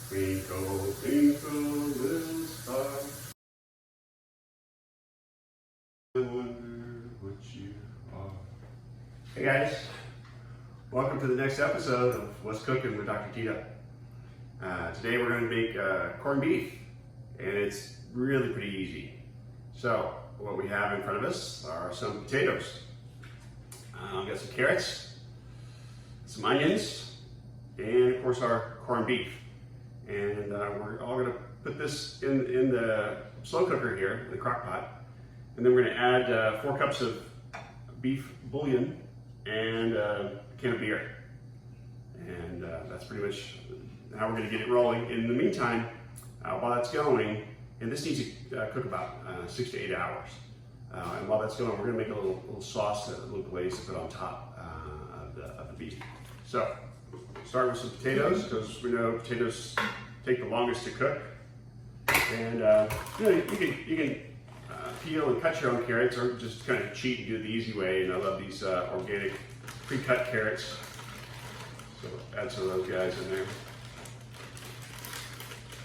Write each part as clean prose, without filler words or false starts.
Twinkle, twinkle, little star. I wonder what you are. Hey guys, welcome to the next episode of What's Cooking with Dr. Tito. Today we're going to make corned beef, and it's really pretty easy. So what we have in front of us are some potatoes. We've got some carrots, some onions, and of course our corned beef. And we're all going to put this in the slow cooker here, the crock pot. And then we're going to add 4 cups of beef bouillon and a can of beer. And that's pretty much how we're going to get it rolling. In the meantime, while that's going, and this needs to cook about 6 to 8 hours. And while that's going, we're going to make a little sauce, a little glaze to put on top of the beef. So, start with some potatoes, because we know potatoes take the longest to cook. And you can peel and cut your own carrots, or just kind of cheat and do it the easy way. And I love these organic pre-cut carrots. So add some of those guys in there.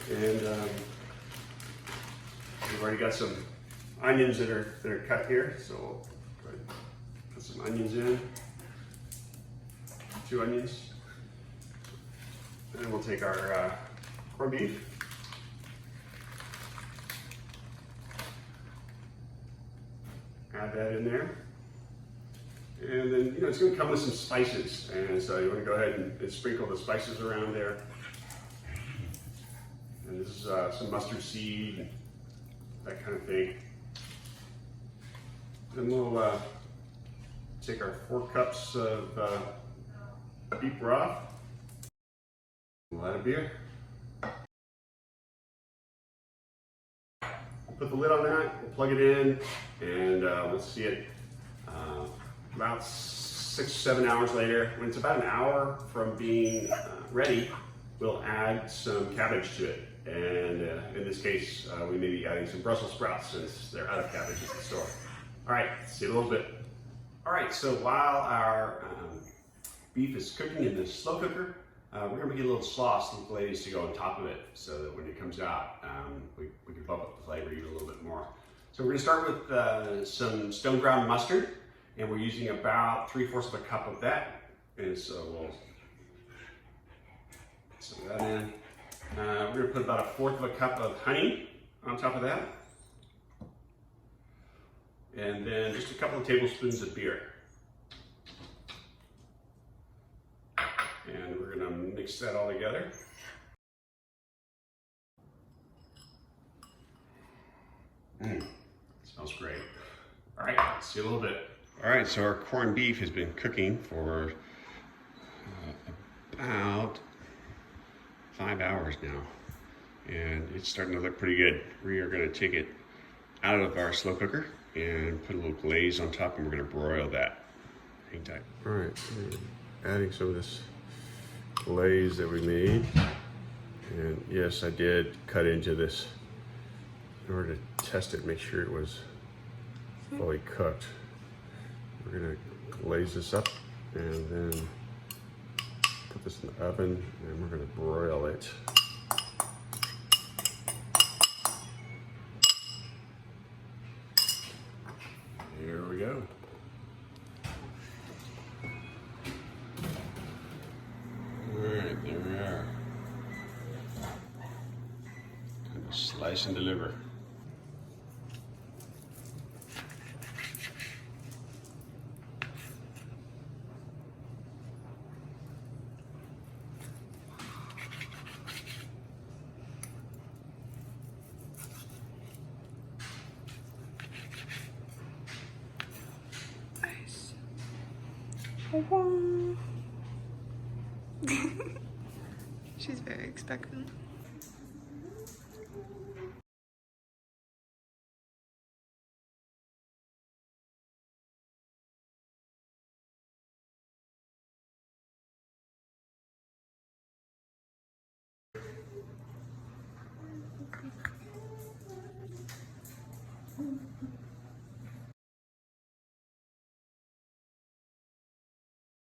And we've already got some onions that are cut here. So we'll go ahead and put some onions in. 2 onions. And then we'll take our corned beef. Add that in there. And then, it's going to come with some spices. And so you want to go ahead and sprinkle the spices around there. And this is some mustard seed, that kind of thing. Then we'll take our 4 cups of beef broth. We'll add a beer. Put the lid on that, we'll plug it in, and we'll see it about 6 or 7 hours later. When it's about an hour from being ready, we'll add some cabbage to it. And in this case, we may be adding some Brussels sprouts since they're out of cabbage at the store. All right, see you in a little bit. All right, so while our beef is cooking in the slow cooker, we're going to get a little sauce, little glaze to go on top of it, so that when it comes out, we can bump up the flavor even a little bit more. So we're going to start with some stone ground mustard, and we're using about 3/4 of a cup of that. And so we'll put some of that in. We're going to put about 1/4 of a cup of honey on top of that. And then just a couple of tablespoons of beer. And we're going to mix that all together. Smells great. All right, see you in a little bit. All right, so our corned beef has been cooking for about 5 hours now. And it's starting to look pretty good. We are going to take it out of our slow cooker and put a little glaze on top, and we're going to broil that. Hang tight. All right, adding some of this glaze that we made. And yes, I did cut into this in order to test it, make sure it was fully cooked. We're going to glaze this up and then put this in the oven, and we're going to broil it. Here we go. Alright, there we are. Gonna slice and deliver. She's very expectant.